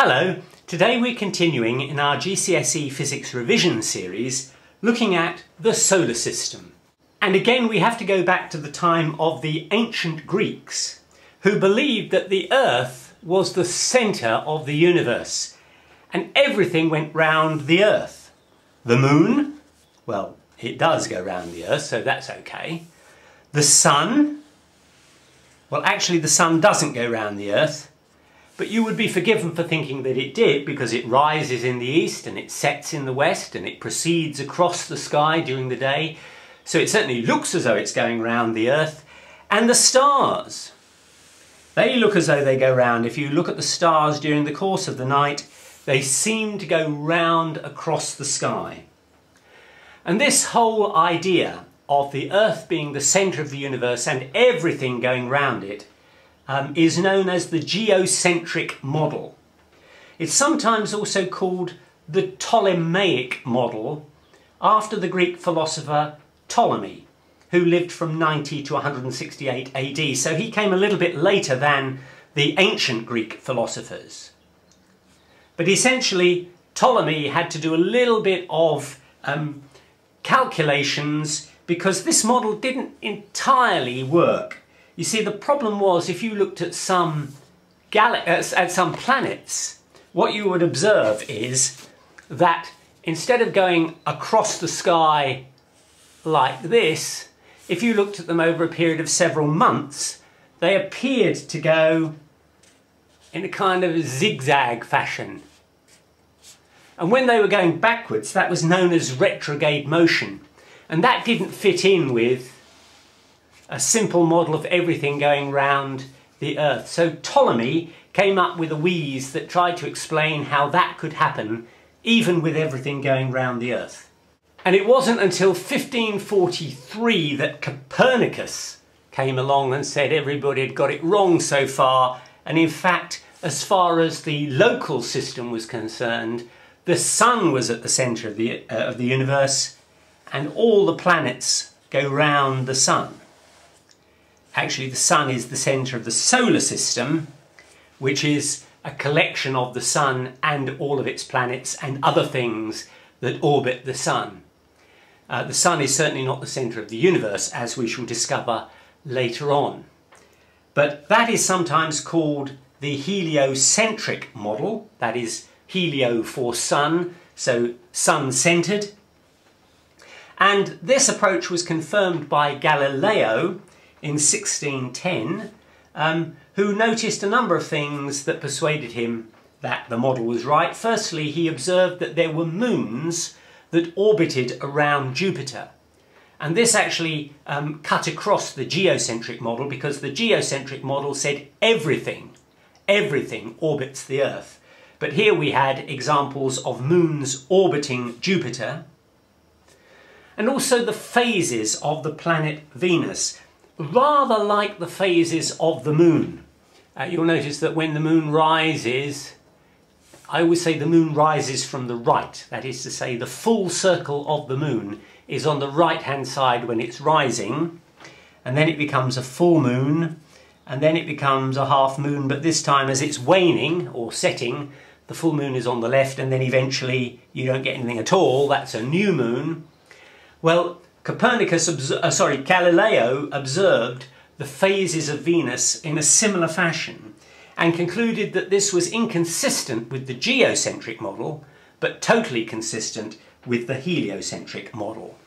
Hello, today we're continuing in our GCSE Physics Revision series looking at the solar system. And again we have to go back to the time of the ancient Greeks who believed that the Earth was the centre of the universe and everything went round the Earth. The moon, well, it does go round the Earth, so that's okay. The sun, well actually the sun doesn't go round the Earth. But you would be forgiven for thinking that it did because it rises in the east and it sets in the west and it proceeds across the sky during the day. So it certainly looks as though it's going round the Earth. And the stars, they look as though they go round. If you look at the stars during the course of the night, they seem to go round across the sky. And this whole idea of the Earth being the centre of the universe and everything going round it is known as the geocentric model. It's sometimes also called the Ptolemaic model, after the Greek philosopher Ptolemy, who lived from 90 to 168 AD. So he came a little bit later than the ancient Greek philosophers. But essentially, Ptolemy had to do a little bit of calculations because this model didn't entirely work. You see, the problem was if you looked at some planets, what you would observe is that instead of going across the sky like this, if you looked at them over a period of several months, they appeared to go in a kind of zigzag fashion. And when they were going backwards, that was known as retrograde motion. And that didn't fit in with a simple model of everything going round the Earth. So Ptolemy came up with a wheeze that tried to explain how that could happen even with everything going round the Earth. And it wasn't until 1543 that Copernicus came along and said everybody had got it wrong so far, and in fact, as far as the local system was concerned, the sun was at the centre of the universe and all the planets go round the sun. Actually, the sun is the centre of the solar system, which is a collection of the sun and all of its planets and other things that orbit the sun. The sun is certainly not the centre of the universe, as we shall discover later on. But that is sometimes called the heliocentric model, that is helio for sun, so sun-centred. And this approach was confirmed by Galileo in 1610, who noticed a number of things that persuaded him that the model was right. Firstly, he observed that there were moons that orbited around Jupiter. And this actually cut across the geocentric model, because the geocentric model said everything orbits the Earth. But here we had examples of moons orbiting Jupiter, and also the phases of the planet Venus, rather like the phases of the moon. You'll notice that when the moon rises, I always say the moon rises from the right. That is to say, the full circle of the moon is on the right-hand side when it's rising, and then it becomes a full moon, and then it becomes a half moon, but this time as it's waning or setting, the full moon is on the left, and then eventually you don't get anything at all. That's a new moon. Well, Galileo observed the phases of Venus in a similar fashion and concluded that this was inconsistent with the geocentric model, but totally consistent with the heliocentric model.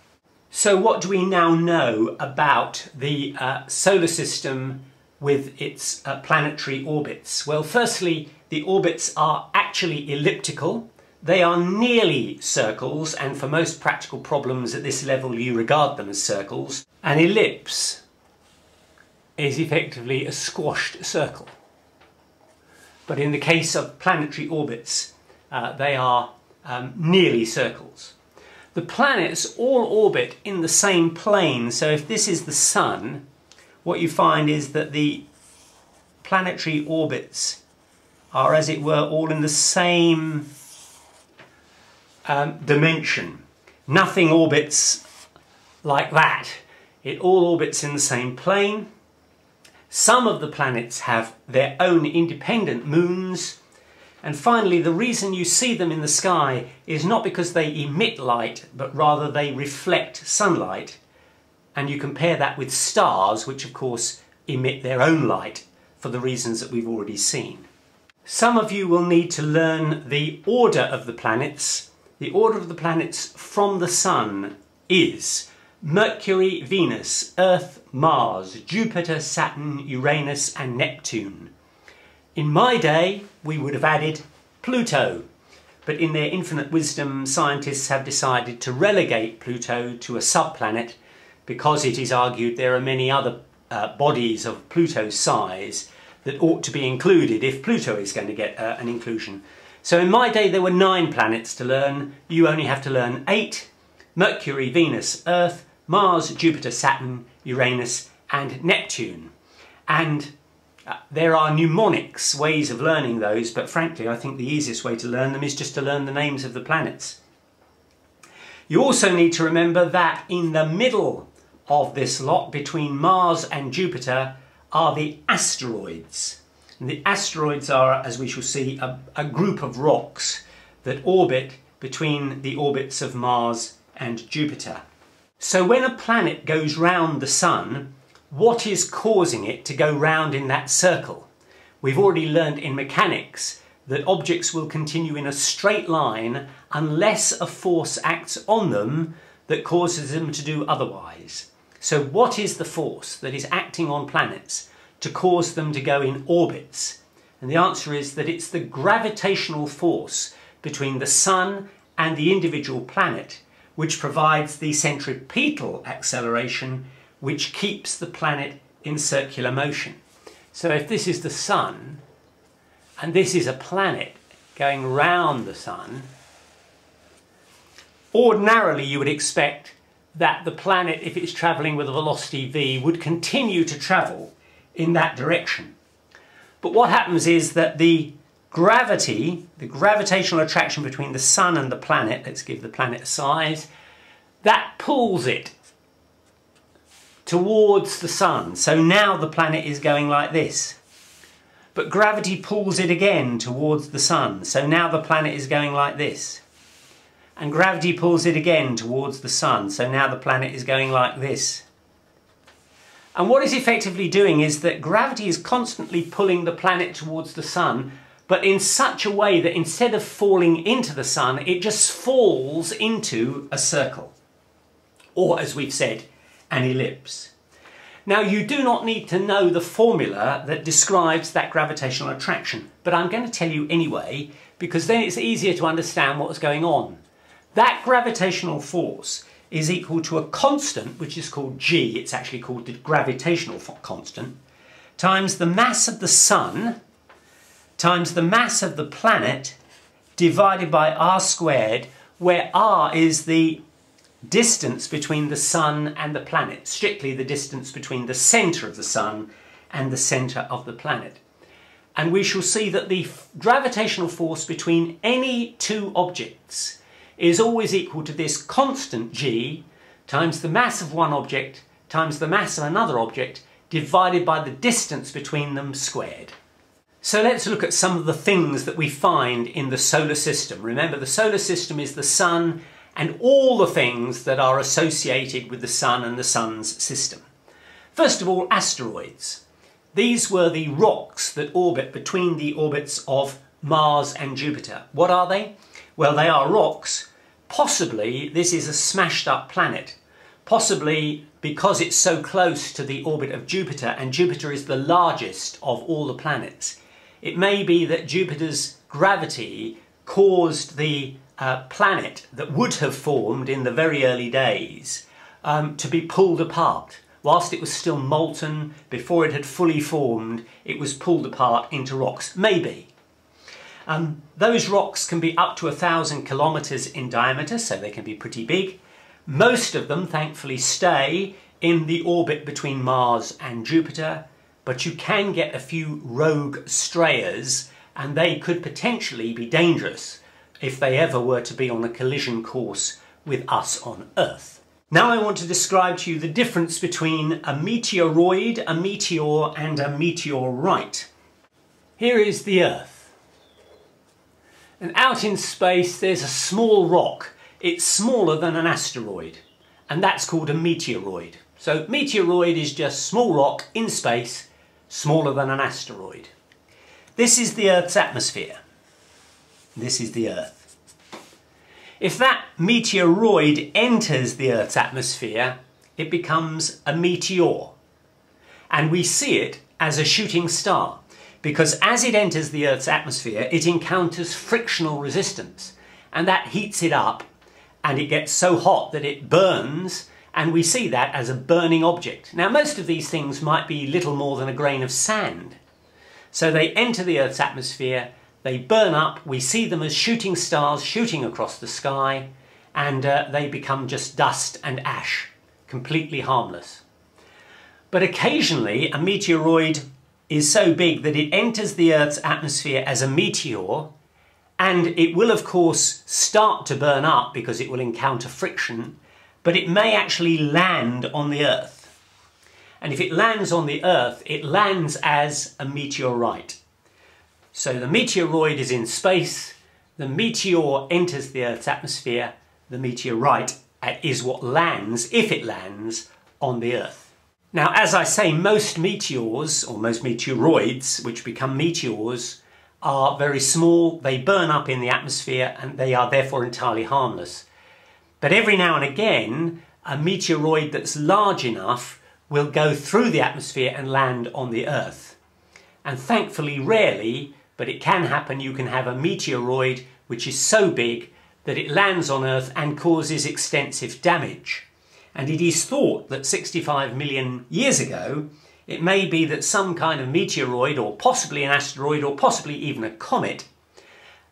So what do we now know about the solar system with its planetary orbits? Well, firstly, the orbits are actually elliptical. They are nearly circles, and for most practical problems at this level you regard them as circles. An ellipse is effectively a squashed circle. But in the case of planetary orbits, they are nearly circles. The planets all orbit in the same plane, so if this is the Sun, what you find is that the planetary orbits are, as it were, all in the same dimension. Nothing orbits like that. It all orbits in the same plane. Some of the planets have their own independent moons, And finally, the reason you see them in the sky is not because they emit light, but rather they reflect sunlight. And you compare that with stars, which of course emit their own light for the reasons that we've already seen. Some of you will need to learn the order of the planets. The order of the planets from the Sun is Mercury, Venus, Earth, Mars, Jupiter, Saturn, Uranus and Neptune. In my day, we would have added Pluto, but in their infinite wisdom, scientists have decided to relegate Pluto to a subplanet because it is argued there are many other bodies of Pluto's size that ought to be included if Pluto is going to get an inclusion. So in my day, there were 9 planets to learn. You only have to learn 8: Mercury, Venus, Earth, Mars, Jupiter, Saturn, Uranus and Neptune. And there are mnemonics, ways of learning those, but frankly I think the easiest way to learn them is just to learn the names of the planets. You also need to remember that in the middle of this lot, between Mars and Jupiter, are the asteroids. And the asteroids are, as we shall see, a group of rocks that orbit between the orbits of Mars and Jupiter. So when a planet goes round the Sun, what is causing it to go round in that circle? We've already learned in mechanics that objects will continue in a straight line unless a force acts on them that causes them to do otherwise. So what is the force that is acting on planets to cause them to go in orbits? And the answer is that it's the gravitational force between the Sun and the individual planet which provides the centripetal acceleration which keeps the planet in circular motion. So if this is the Sun and this is a planet going round the Sun, ordinarily you would expect that the planet, if it's travelling with a velocity v, would continue to travel in that direction. But what happens is that the gravity, the gravitational attraction between the Sun and the planet, let's give the planet a size, that pulls it towards the Sun. So now the planet is going like this. But gravity pulls it again towards the Sun. So now the planet is going like this. And gravity pulls it again towards the Sun. So now the planet is going like this. And what it's effectively doing is that gravity is constantly pulling the planet towards the Sun, but in such a way that instead of falling into the Sun, it just falls into a circle. Or, as we've said, an ellipse. Now, you do not need to know the formula that describes that gravitational attraction, but I'm going to tell you anyway, because then it's easier to understand what's going on. That gravitational force is equal to a constant, which is called g, it's actually called the gravitational constant, times the mass of the Sun, times the mass of the planet, divided by r squared, where r is the distance between the Sun and the planet, strictly the distance between the centre of the Sun and the centre of the planet. And we shall see that the gravitational force between any two objects is always equal to this constant g times the mass of one object times the mass of another object divided by the distance between them squared. So let's look at some of the things that we find in the solar system. Remember, the solar system is the Sun and all the things that are associated with the Sun and the Sun's system. First of all, asteroids. These were the rocks that orbit between the orbits of Mars and Jupiter. What are they? Well, they are rocks. Possibly this is a smashed up planet. Possibly because it's so close to the orbit of Jupiter, and Jupiter is the largest of all the planets. It may be that Jupiter's gravity caused the planet that would have formed in the very early days to be pulled apart. Whilst it was still molten, before it had fully formed, it was pulled apart into rocks. Maybe. Those rocks can be up to 1,000 kilometres in diameter, so they can be pretty big. Most of them, thankfully, stay in the orbit between Mars and Jupiter, but you can get a few rogue strayers, and they could potentially be dangerous if they ever were to be on a collision course with us on Earth. Now I want to describe to you the difference between a meteoroid, a meteor, and a meteorite. Here is the Earth. And out in space there's a small rock. It's smaller than an asteroid, and that's called a meteoroid. So meteoroid is just small rock in space, smaller than an asteroid. This is the Earth's atmosphere. This is the Earth. If that meteoroid enters the Earth's atmosphere, it becomes a meteor. And we see it as a shooting star, because as it enters the Earth's atmosphere, it encounters frictional resistance, and that heats it up, and it gets so hot that it burns, and we see that as a burning object. Now, most of these things might be little more than a grain of sand. So they enter the Earth's atmosphere, they burn up, we see them as shooting stars shooting across the sky, and they become just dust and ash, completely harmless. But occasionally a meteoroid is so big that it enters the Earth's atmosphere as a meteor, and it will of course start to burn up because it will encounter friction, but it may actually land on the Earth. And if it lands on the Earth, it lands as a meteorite. So the meteoroid is in space, the meteor enters the Earth's atmosphere, the meteorite is what lands, if it lands, on the Earth. Now, as I say, most meteors, or most meteoroids, which become meteors, are very small, they burn up in the atmosphere, and they are therefore entirely harmless. But every now and again, a meteoroid that's large enough will go through the atmosphere and land on the Earth. And thankfully, rarely, but it can happen, you can have a meteoroid which is so big that it lands on Earth and causes extensive damage. And it is thought that 65 million years ago, it may be that some kind of meteoroid, or possibly an asteroid, or possibly even a comet,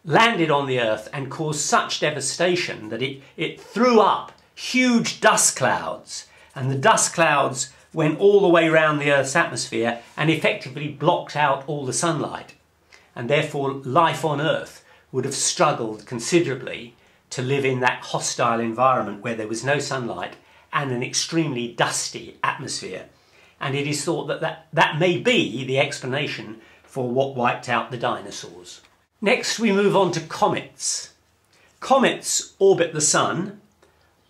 landed on the Earth and caused such devastation that it threw up huge dust clouds, and the dust clouds went all the way around the Earth's atmosphere and effectively blocked out all the sunlight. And therefore life on Earth would have struggled considerably to live in that hostile environment where there was no sunlight and an extremely dusty atmosphere. And it is thought that may be the explanation for what wiped out the dinosaurs. Next we move on to comets. Comets orbit the Sun,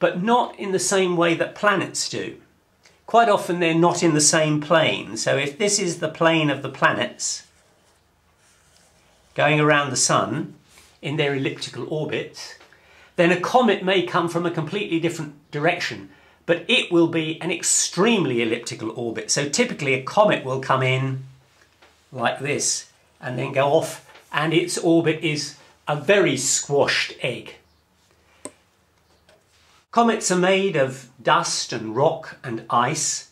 but not in the same way that planets do. Quite often they're not in the same plane. So if this is the plane of the planets going around the Sun in their elliptical orbits, then a comet may come from a completely different direction, but it will be an extremely elliptical orbit. So typically a comet will come in like this and then go off, and its orbit is a very squashed egg. Comets are made of dust and rock and ice.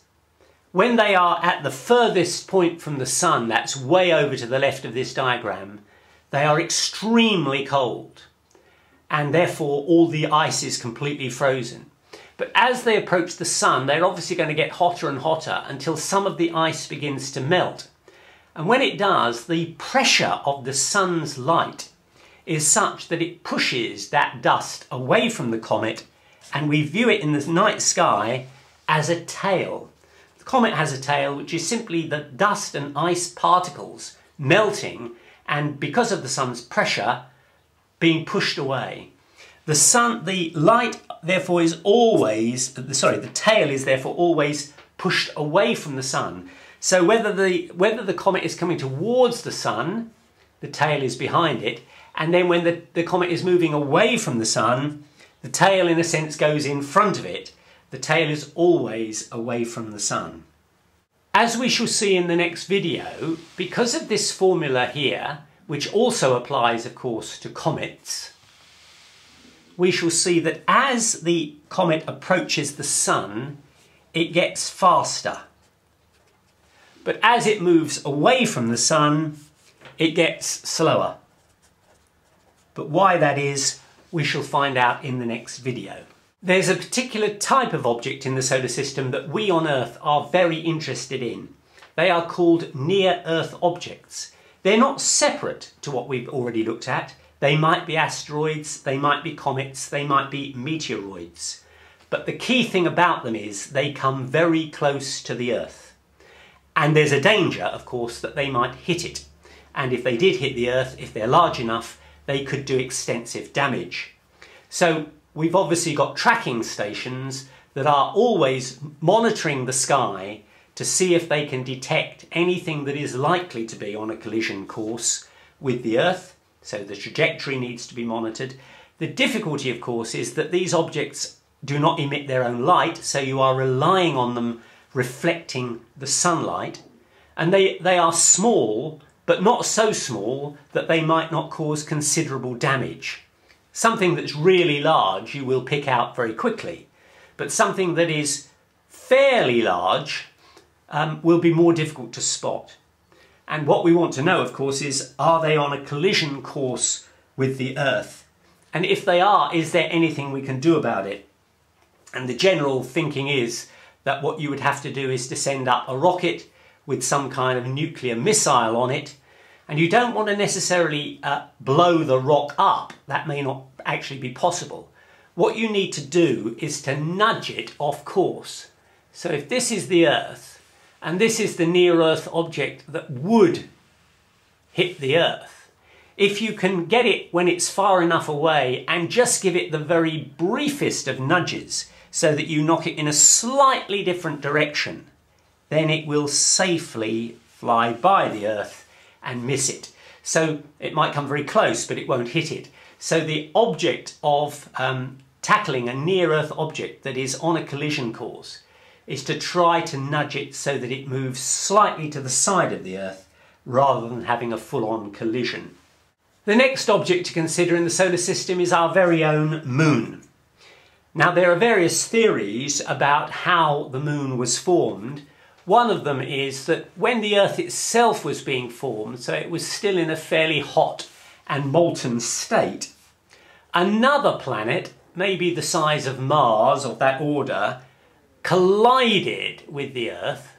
When they are at the furthest point from the Sun, that's way over to the left of this diagram, they are extremely cold, and therefore all the ice is completely frozen. But as they approach the Sun, they're obviously going to get hotter and hotter until some of the ice begins to melt. And when it does, the pressure of the Sun's light is such that it pushes that dust away from the comet, and we view it in the night sky as a tail. The comet has a tail, which is simply the dust and ice particles melting, and because of the Sun's pressure, being pushed away. The light therefore is always, the tail is therefore always pushed away from the Sun. So whether the comet is coming towards the Sun, the tail is behind it, and then when the comet is moving away from the Sun, the tail in a sense goes in front of it. The tail is always away from the Sun. As we shall see in the next video, because of this formula here, which also applies of course to comets, we shall see that as the comet approaches the Sun, it gets faster. But as it moves away from the Sun, it gets slower. But why that is, we shall find out in the next video. There's a particular type of object in the solar system that we on Earth are very interested in. They are called near-Earth objects. They're not separate to what we've already looked at. They might be asteroids, they might be comets, they might be meteoroids. But the key thing about them is they come very close to the Earth. And there's a danger, of course, that they might hit it. And if they did hit the Earth, if they're large enough, they could do extensive damage. So we've obviously got tracking stations that are always monitoring the sky to see if they can detect anything that is likely to be on a collision course with the Earth. So the trajectory needs to be monitored. The difficulty, of course, is that these objects do not emit their own light, so you are relying on them reflecting the sunlight. And they are small, but not so small that they might not cause considerable damage. Something that's really large you will pick out very quickly, but something that is fairly large will be more difficult to spot. And what we want to know, of course, is are they on a collision course with the Earth? And if they are, is there anything we can do about it? And the general thinking is that what you would have to do is to send up a rocket with some kind of nuclear missile on it. And you don't want to necessarily blow the rock up. That may not actually be possible. What you need to do is to nudge it off course. So if this is the Earth, and this is the near-Earth object that would hit the Earth, if you can get it when it's far enough away and just give it the very briefest of nudges so that you knock it in a slightly different direction, then it will safely fly by the Earth and miss it. So it might come very close, but it won't hit it. So the object of tackling a near-Earth object that is on a collision course is to try to nudge it so that it moves slightly to the side of the Earth rather than having a full-on collision. The next object to consider in the solar system is our very own moon. Now, there are various theories about how the moon was formed. One of them is that when the Earth itself was being formed, so it was still in a fairly hot and molten state, another planet, maybe the size of Mars, of that order, collided with the Earth,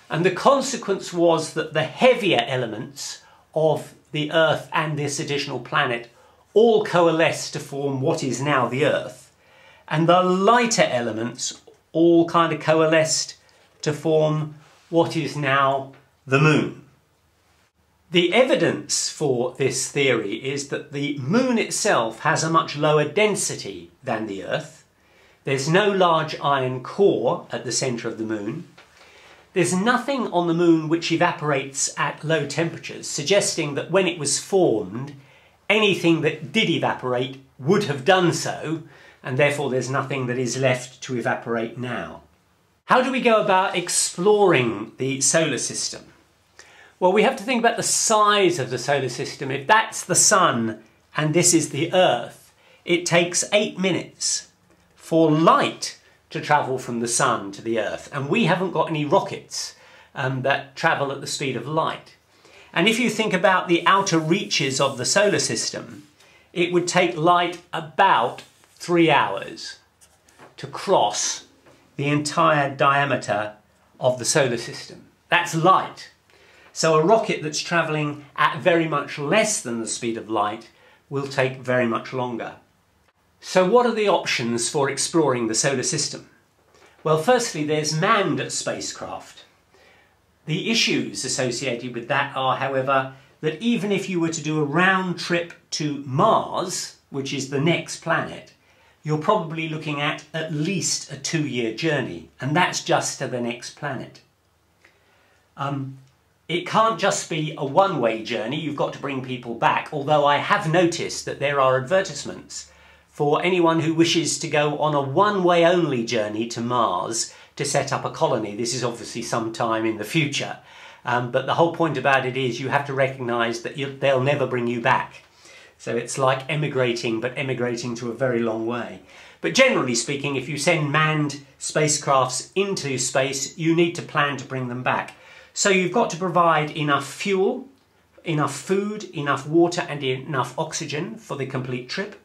and the consequence was that the heavier elements of the Earth and this additional planet all coalesced to form what is now the Earth, and the lighter elements all kind of coalesced to form what is now the moon. The evidence for this theory is that the moon itself has a much lower density than the Earth. There's no large iron core at the centre of the moon. There's nothing on the moon which evaporates at low temperatures, suggesting that when it was formed, anything that did evaporate would have done so, and therefore there's nothing that is left to evaporate now. How do we go about exploring the solar system? Well, we have to think about the size of the solar system. If that's the Sun and this is the Earth, it takes 8 minutes for light to travel from the Sun to the Earth, and we haven't got any rockets that travel at the speed of light. And if you think about the outer reaches of the solar system, it would take light about 3 hours to cross the entire diameter of the solar system. That's light. So a rocket that's travelling at very much less than the speed of light will take very much longer. So what are the options for exploring the solar system? Well, firstly, there's manned spacecraft. The issues associated with that are, however, that even if you were to do a round trip to Mars, which is the next planet, you're probably looking at least a 2-year journey, and that's just to the next planet. It can't just be a one-way journey, you've got to bring people back, although I have noticed that there are advertisements for anyone who wishes to go on a one-way only journey to Mars to set up a colony. This is obviously some time in the future, but the whole point about it is you have to recognise that they'll never bring you back. So it's like emigrating, but emigrating to a very long way. But generally speaking, if you send manned spacecrafts into space, you need to plan to bring them back. So you've got to provide enough fuel, enough food, enough water and enough oxygen for the complete trip.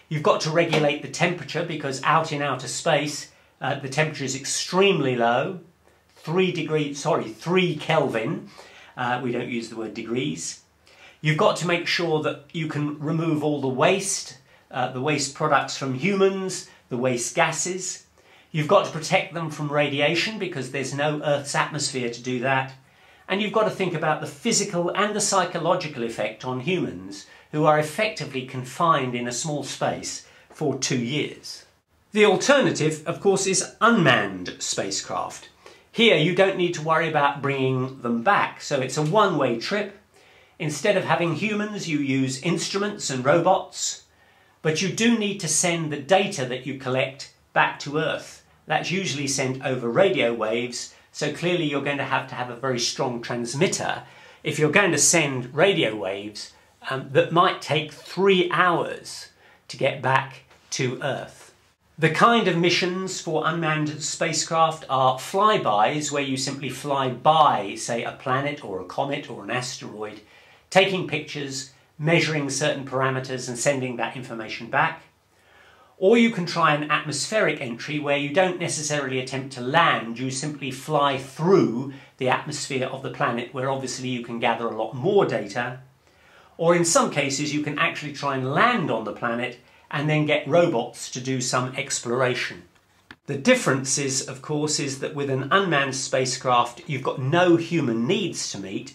You've got to regulate the temperature because out in outer space the temperature is extremely low, 3 Kelvin. We don't use the word degrees. You've got to make sure that you can remove all the waste products from humans, the waste gases. You've got to protect them from radiation because there's no Earth's atmosphere to do that. And you've got to think about the physical and the psychological effect on humans who are effectively confined in a small space for 2 years. The alternative, of course, is unmanned spacecraft. Here you don't need to worry about bringing them back, so it's a one-way trip. Instead of having humans, you use instruments and robots, but you do need to send the data that you collect back to Earth. That's usually sent over radio waves, so clearly you're going to have a very strong transmitter if you're going to send radio waves that might take 3 hours to get back to Earth. The kind of missions for unmanned spacecraft are flybys, where you simply fly by, say, a planet or a comet or an asteroid, taking pictures, measuring certain parameters and sending that information back. Or you can try an atmospheric entry where you don't necessarily attempt to land, you simply fly through the atmosphere of the planet, where obviously you can gather a lot more data. Or in some cases you can actually try and land on the planet and then get robots to do some exploration. The difference is, of course, is that with an unmanned spacecraft you've got no human needs to meet,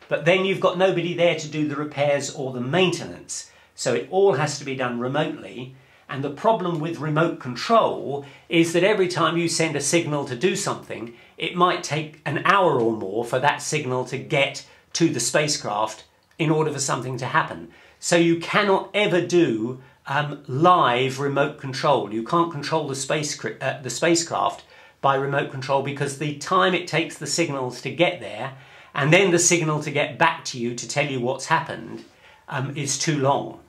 but then you've got nobody there to do the repairs or the maintenance, so it all has to be done remotely. And the problem with remote control is that every time you send a signal to do something, it might take an hour or more for that signal to get to the spacecraft in order for something to happen. So you cannot ever do live remote control. You can't control the spacecraft by remote control, because the time it takes the signals to get there and then the signal to get back to you to tell you what's happened is too long.